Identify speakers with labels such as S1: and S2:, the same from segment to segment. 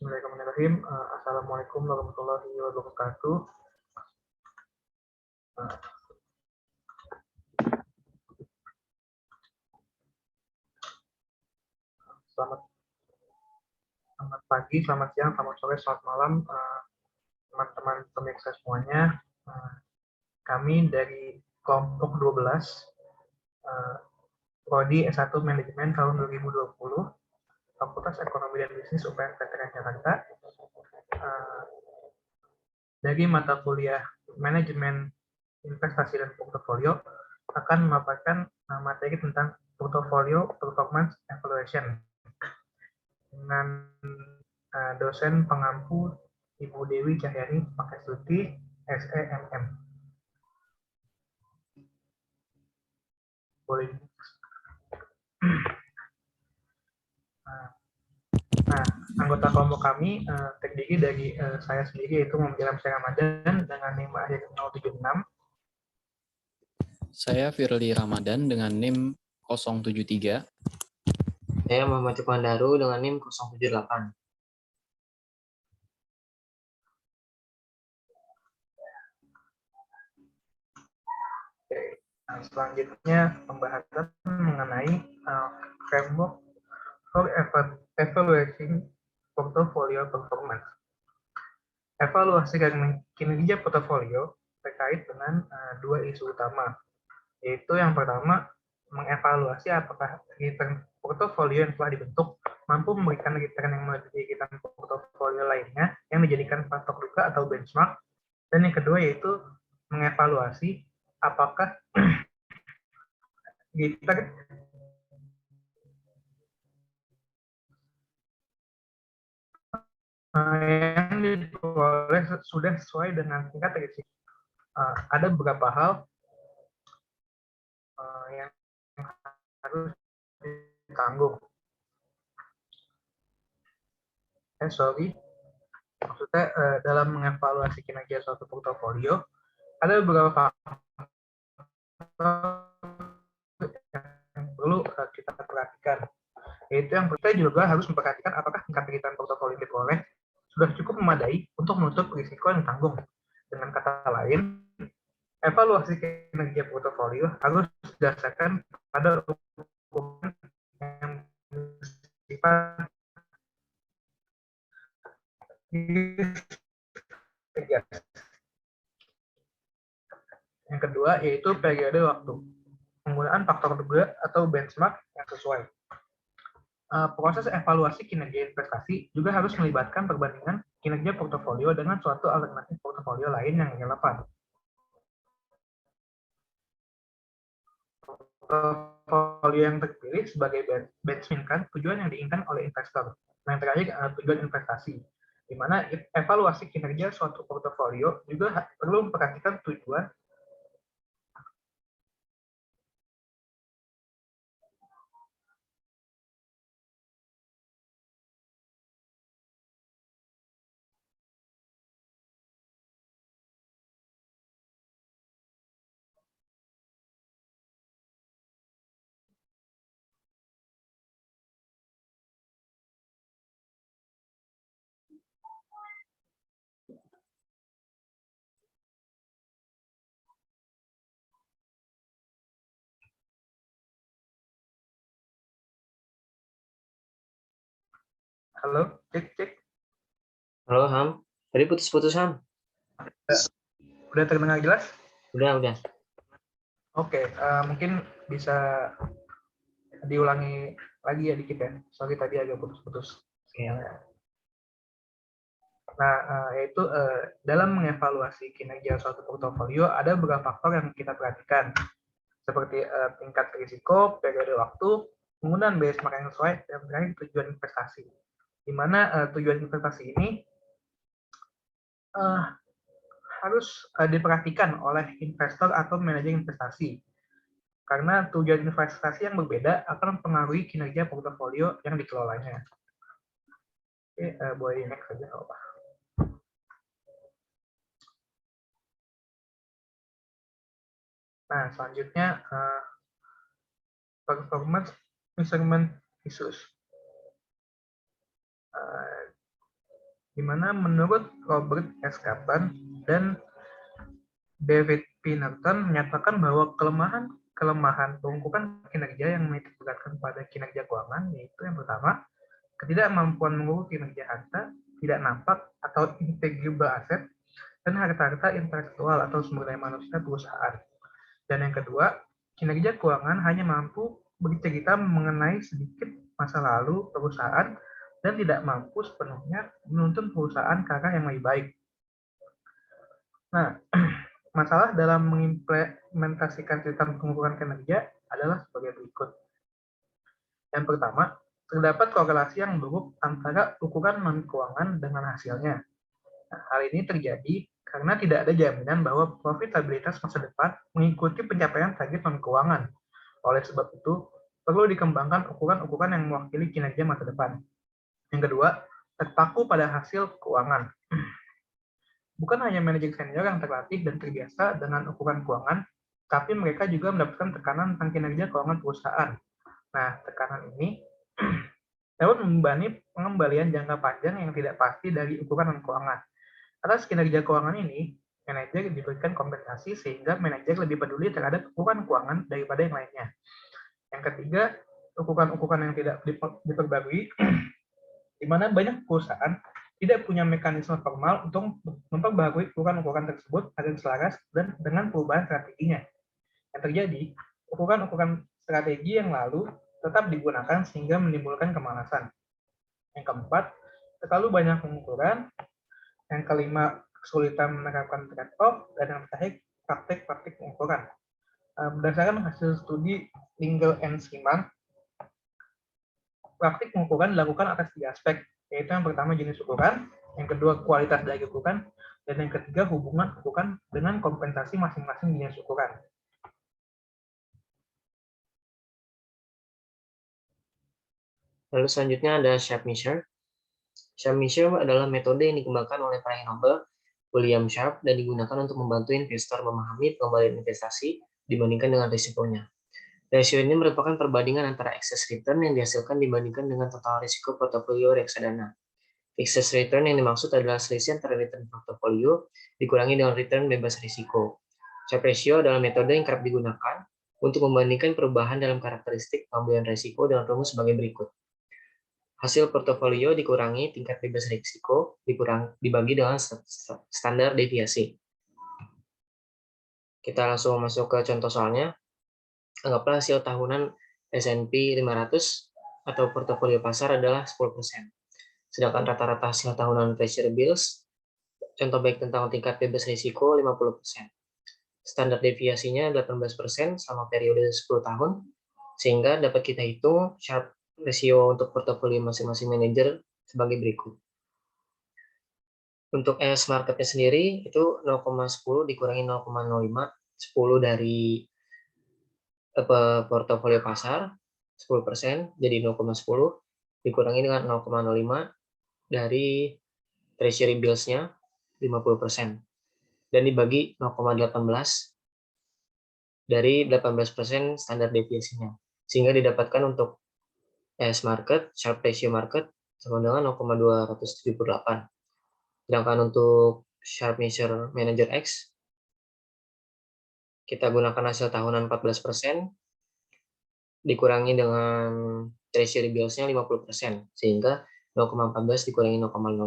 S1: Bismillahirrahmanirrahim. Assalamualaikum warahmatullahi wabarakatuh. Selamat pagi, selamat siang, selamat sore, selamat malam, teman-teman pemirsa semuanya. Kami dari kelompok 12, Prodi S1 Manajemen tahun 2020, Fakultas Ekonomi dan Bisnis UPN Veteran Jakarta. Dari mata kuliah Manajemen Investasi dan Portofolio akan memaparkan materi tentang Portfolio Performance Evaluation dengan dosen pengampu Ibu Dewi Cahyani Pakestuti, SEMM. Boleh. Nah, anggota kelompok kami terdiri dari saya sendiri, yaitu Muhammad Ilham Syekh Ramadan dengan NIM akhir 076.
S2: Saya Firly Ramadan dengan NIM 073.
S3: Saya Muhammad Cupandaru dengan NIM 078.
S1: Nah, selanjutnya pembahasan mengenai framework for evaluating portfolio performance. Evaluasi kinerja portofolio terkait dengan dua isu utama, yaitu yang pertama mengevaluasi apakah return portofolio yang telah dibentuk mampu memberikan return yang melebihi return portofolio lainnya yang dijadikan patok duka atau benchmark, dan yang kedua yaitu mengevaluasi apakah return yang diperoleh sudah sesuai dengan tingkat risiko. Ada beberapa hal yang harus ditanggung. Maksudnya dalam mengevaluasi kinerja suatu portofolio ada beberapa faktor yang perlu kita perhatikan. Yaitu yang kita juga harus memperhatikan apakah tingkat return portofolio yang diperoleh sudah cukup memadai untuk menutup risiko yang ditanggung. Dengan kata lain, evaluasi kinerja portofolio harus didasarkan pada ukuran yang bersifat yang kedua yaitu periode waktu, penggunaan faktor duga atau benchmark yang sesuai. Proses evaluasi kinerja investasi juga harus melibatkan perbandingan kinerja portofolio dengan suatu alternatif portofolio lain yang relevan. Portofolio yang terpilih sebagai benchmark tujuan yang diinginkan oleh investor. Yang terakhir tujuan investasi, di mana evaluasi kinerja suatu portofolio juga perlu memperhatikan tujuan Halo, cek.
S3: Halo Ham, tadi putus-putus Ham.
S1: Udah terdengar jelas?
S3: Udah.
S1: Oke, mungkin bisa diulangi lagi ya dikit ya. Sorry tadi agak putus-putus. Nah, yaitu dalam mengevaluasi kinerja suatu portofolio ada beberapa faktor yang kita perhatikan, seperti tingkat risiko, periode waktu, penggunaan benchmark yang sesuai, dan terakhir tujuan investasi. Di mana tujuan investasi ini harus diperhatikan oleh investor atau manajer investasi. Karena tujuan investasi yang berbeda akan mempengaruhi kinerja portofolio yang dikelolanya. Oke, boleh next saja. Nah, selanjutnya performance measurement issues. di mana menurut Robert S. Kaplan dan David P. Norton menyatakan bahwa kelemahan pengukuran kinerja yang menitikberatkan pada kinerja keuangan yaitu yang pertama, ketidakmampuan mengukur kinerja harta, tidak nampak atau intangible aset, dan harta-harta intelektual atau sumber daya manusia perusahaan. Dan yang kedua, kinerja keuangan hanya mampu bercerita mengenai sedikit masa lalu perusahaan dan tidak mampu sepenuhnya menuntun perusahaan ke arah yang lebih baik. Nah, masalah dalam mengimplementasikan sistem pengukuran kinerja adalah sebagai berikut. Yang pertama, terdapat korelasi yang buruk antara ukuran non-keuangan dengan hasilnya. Nah, hal ini terjadi karena tidak ada jaminan bahwa profitabilitas masa depan mengikuti pencapaian target non-keuangan. Oleh sebab itu, perlu dikembangkan ukuran-ukuran yang mewakili kinerja masa depan. Yang kedua, terpaku pada hasil keuangan. Bukan hanya manajer senior yang terlatih dan terbiasa dengan ukuran keuangan, tapi mereka juga mendapatkan tekanan tentang kinerja keuangan perusahaan. Nah, tekanan ini dapat membebani pengembalian jangka panjang yang tidak pasti dari ukuran non-keuangan. Atas kinerja keuangan ini, manajer diberikan kompensasi sehingga manajer lebih peduli terhadap ukuran keuangan daripada yang lainnya. Yang ketiga, ukuran-ukuran yang tidak diperbarui, di mana banyak perusahaan tidak punya mekanisme formal untuk memperbarui ukuran-ukuran tersebut agar selaras dan dengan perubahan strateginya. Yang terjadi, ukuran-ukuran strategi yang lalu tetap digunakan sehingga menimbulkan kemalasan. Yang keempat, terlalu banyak pengukuran. Yang kelima, kesulitan menerapkan trade-off. Dan yang terakhir, praktik-praktik pengukuran. Berdasarkan hasil studi Lingle and Seaman, praktik pengukuran dilakukan atas 3 aspek, yaitu yang pertama jenis ukuran, yang kedua kualitas dari ukuran, dan yang ketiga hubungan ukuran dengan kompensasi masing-masing jenis ukuran.
S3: Lalu selanjutnya ada Sharpe Measure. Sharpe Measure adalah metode yang dikembangkan oleh peraih Nobel William Sharpe dan digunakan untuk membantu investor memahami pengembalian investasi dibandingkan dengan risikonya. Rasio ini merupakan perbandingan antara excess return yang dihasilkan dibandingkan dengan total risiko portofolio reksadana. Excess return yang dimaksud adalah selisih antara return portofolio dikurangi dengan return bebas risiko. Sharpe ratio adalah metode yang kerap digunakan untuk membandingkan perubahan dalam karakteristik pengambilan risiko dengan rumus sebagai berikut. Hasil portofolio dikurangi tingkat bebas risiko dibagi dengan standar deviasi. Kita langsung masuk ke contoh soalnya. Anggaplah hasil tahunan S&P 500 atau portofolio pasar adalah 10%. Sedangkan rata-rata hasil tahunan Treasury Bills, contoh baik tentang tingkat bebas risiko 50%. Standar deviasinya 18% selama periode 10 tahun, sehingga dapat kita hitung Sharpe ratio untuk portofolio masing-masing manajer sebagai berikut. Untuk ES marketnya sendiri itu 0,10 dikurangi 0,05, 10 dari portofolio pasar 10% jadi 0,10 dikurangi dengan 0,05 dari Treasury Bills-nya 50% dan dibagi 0,18 dari 18% standar deviasinya sehingga didapatkan untuk ES market Sharpe ratio market sama dengan 0,278. Sedangkan untuk Sharpe Measure Manager X kita gunakan hasil tahunan 14% dikurangi dengan Treasury Bills-nya 50%, sehingga 0,14 dikurangi 0,05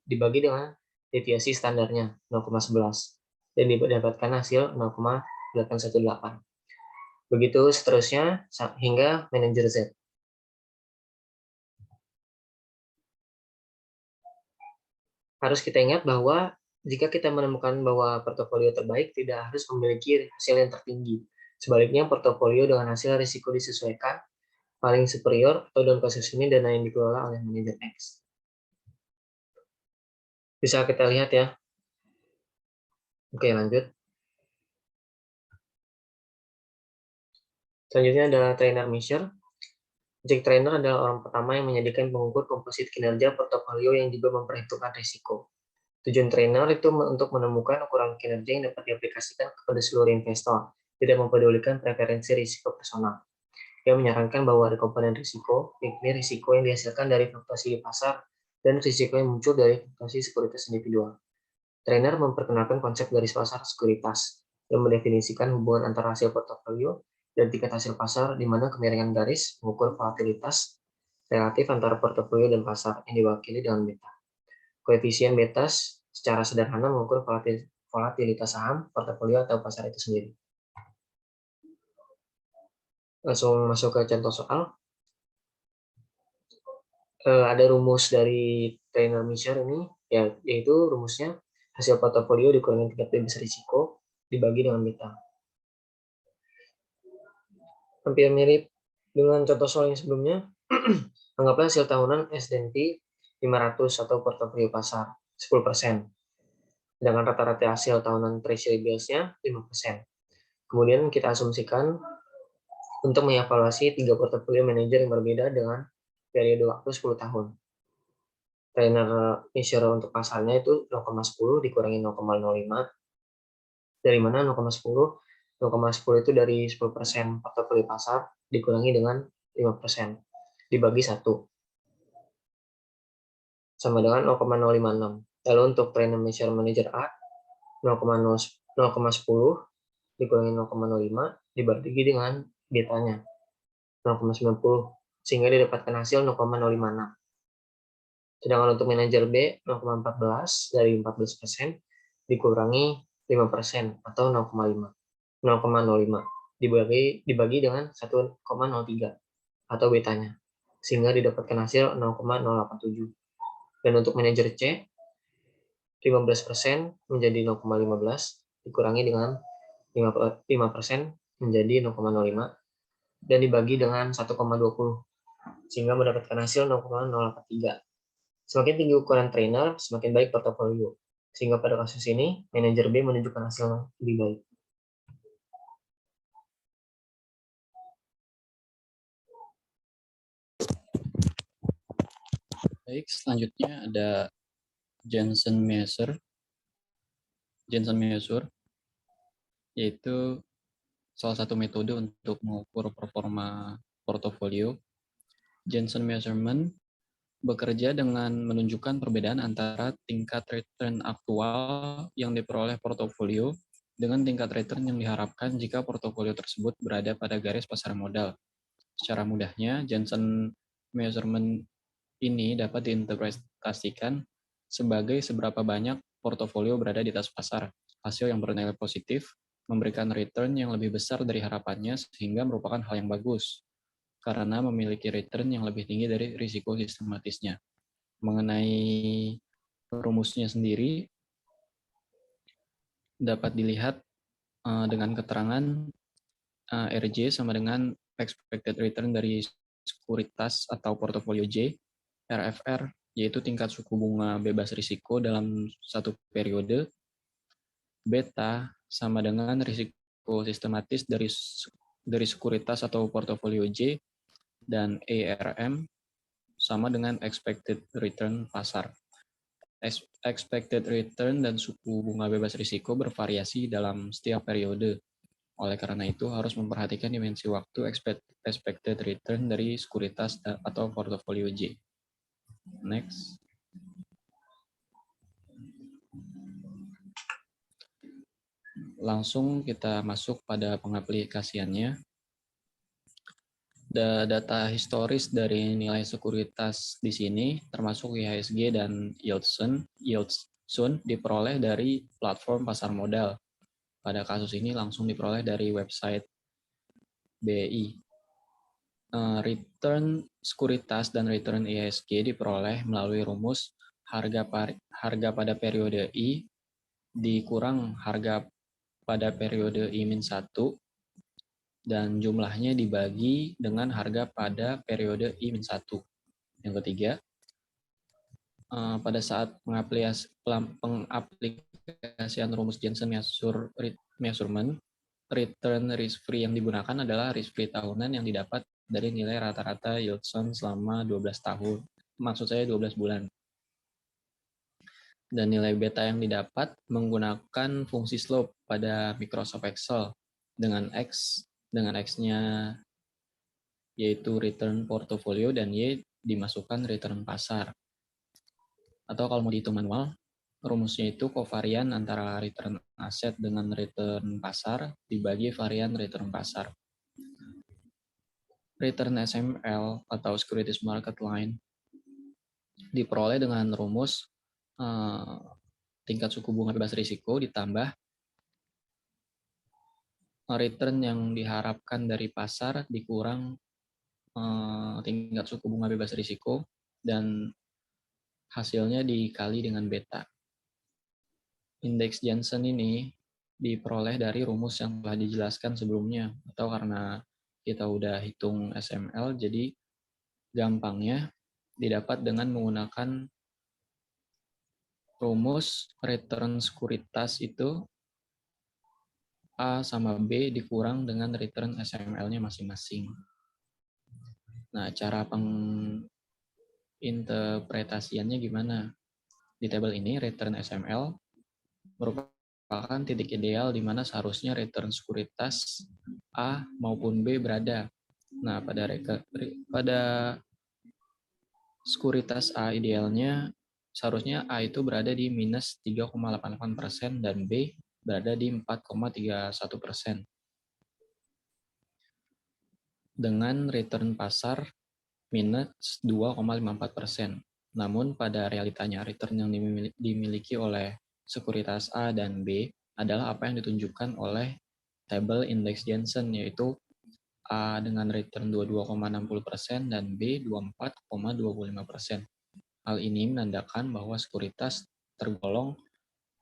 S3: dibagi dengan deviasi standarnya 0,11 dan didapatkan hasil 0,818. Begitu seterusnya hingga manajer Z. Harus kita ingat bahwa jika kita menemukan bahwa portofolio terbaik tidak harus memiliki hasil yang tertinggi. Sebaliknya, portofolio dengan hasil risiko disesuaikan paling superior atau dalam kasus ini dana yang dikelola oleh manajer X. Bisa kita lihat ya. Oke, lanjut. Selanjutnya adalah trainer measure. Objek trainer adalah orang pertama yang menjadikan pengukur komposit kinerja portofolio yang juga memperhitungkan risiko. Tujuan trainer itu untuk menemukan ukuran kinerja yang dapat diaplikasikan kepada seluruh investor, tidak mempedulikan preferensi risiko personal. Dia menyarankan bahwa ada komponen risiko, yakni risiko yang dihasilkan dari fluktuasi di pasar dan risiko yang muncul dari fluktuasi sekuritas individual. Trainer memperkenalkan konsep garis pasar sekuritas yang mendefinisikan hubungan antara hasil portofolio dan tingkat hasil pasar, di mana kemiringan garis mengukur volatilitas relatif antara portofolio dan pasar yang diwakili dengan beta. Koefisien beta secara sederhana mengukur volatilitas saham, portofolio, atau pasar itu sendiri. Langsung masuk ke contoh soal. Ada rumus dari trainer measure ini, yaitu rumusnya hasil portofolio dikurangi tingkat bebas risiko dibagi dengan beta. Hampir mirip dengan contoh soal yang sebelumnya. Anggaplah hasil tahunan S&P 500 atau portofolio pasar 10%. Sedangkan rata-rata hasil tahunan Treasury Bills-nya 5%. Kemudian kita asumsikan untuk mengevaluasi 3 portofolio manajer yang berbeda dengan periode waktu 10 tahun. Trainer measure untuk pasarnya itu 0,10 dikurangi 0,05. Dari mana 0,10? 0,10 itu dari 10% portofolio pasar dikurangi dengan 5%. Dibagi 1. Sama dengan 0,056. Lalu untuk trainer measure manager A, 0,10 dikurangi 0,05 dibagi dengan betanya 0,90, sehingga didapatkan hasil 0,056. Sedangkan untuk manajer B, 0,14 dari 14% dikurangi 5% atau 0,05 dibagi dengan 1,03 atau betanya, sehingga didapatkan hasil 0,087. Dan untuk manajer C, 15% menjadi 0,15 dikurangi dengan 5% menjadi 0,05 dan dibagi dengan 1,20, sehingga mendapatkan hasil 0,083. Semakin tinggi ukuran trainer, semakin baik portofolio. Sehingga pada kasus ini, manajer B menunjukkan hasil yang lebih baik.
S2: Baik, selanjutnya ada Jensen Measure, yaitu salah satu metode untuk mengukur performa portofolio. Jensen Measurement bekerja dengan menunjukkan perbedaan antara tingkat return aktual yang diperoleh portofolio dengan tingkat return yang diharapkan jika portofolio tersebut berada pada garis pasar modal. Secara mudahnya, Jensen Measurement ini dapat diinterpretasikan sebagai seberapa banyak portofolio berada di atas pasar. Hasil yang bernilai positif memberikan return yang lebih besar dari harapannya sehingga merupakan hal yang bagus karena memiliki return yang lebih tinggi dari risiko sistematisnya. Mengenai rumusnya sendiri dapat dilihat dengan keterangan RJ sama dengan expected return dari sekuritas atau portofolio J, RFR yaitu tingkat suku bunga bebas risiko dalam satu periode, beta sama dengan risiko sistematis dari sekuritas atau portofolio J, dan ARM sama dengan expected return pasar. Expected return dan suku bunga bebas risiko bervariasi dalam setiap periode. Oleh karena itu, harus memperhatikan dimensi waktu expected return dari sekuritas atau portofolio J. Next. Langsung kita masuk pada pengaplikasiannya. Data historis dari nilai sekuritas di sini, termasuk IHSG dan Yieldsum diperoleh dari platform pasar modal. Pada kasus ini langsung diperoleh dari website BI. Return sekuritas dan return IHSG diperoleh melalui rumus harga pada periode I dikurang harga pada periode I-1 dan jumlahnya dibagi dengan harga pada periode I-1. Yang ketiga, pada saat pengaplikasian rumus Jensen Measurement, return risk-free yang digunakan adalah risk-free tahunan yang didapat dari nilai rata-rata Yieldsum selama 12 tahun. Maksud saya 12 bulan. Dan nilai beta yang didapat menggunakan fungsi slope pada Microsoft Excel dengan X-nya yaitu return portfolio dan Y dimasukkan return pasar. Atau kalau mau dihitung manual, rumusnya itu kovarian antara return aset dengan return pasar dibagi varian return pasar. Return SML atau Securities Market Line diperoleh dengan rumus tingkat suku bunga bebas risiko ditambah return yang diharapkan dari pasar dikurang tingkat suku bunga bebas risiko dan hasilnya dikali dengan beta. Indeks Jensen ini diperoleh dari rumus yang telah dijelaskan sebelumnya, atau karena kita udah hitung SML, jadi gampangnya didapat dengan menggunakan rumus return sekuritas itu A sama B dikurang dengan return SML-nya masing-masing. Nah, cara interpretasiannya gimana? Di tabel ini, return SML merupakan titik ideal di mana seharusnya return sekuritas A maupun B berada. Nah, pada sekuritas A idealnya, seharusnya A itu berada di minus 3,88% dan B berada di 4,31%. Dengan return pasar minus 2,54%. Namun pada realitanya return yang dimiliki oleh sekuritas A dan B adalah apa yang ditunjukkan oleh tabel indeks Jensen, yaitu A dengan return 22,60% dan B 24,25%. Hal ini menandakan bahwa sekuritas tergolong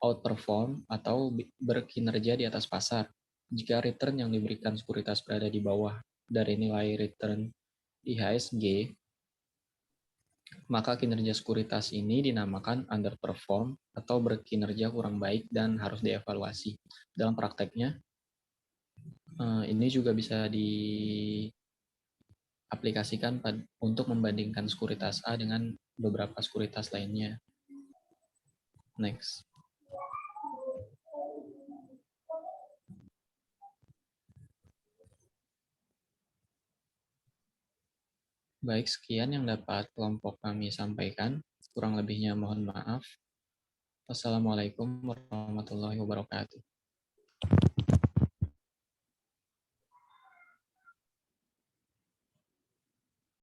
S2: outperform atau berkinerja di atas pasar jika return yang diberikan sekuritas berada di bawah dari nilai return IHSG, maka kinerja sekuritas ini dinamakan underperform atau berkinerja kurang baik dan harus dievaluasi. Dalam prakteknya, ini juga bisa diaplikasikan untuk membandingkan sekuritas A dengan beberapa sekuritas lainnya. Next. Baik, sekian yang dapat kelompok kami sampaikan. Kurang lebihnya mohon maaf. Wassalamualaikum warahmatullahi wabarakatuh.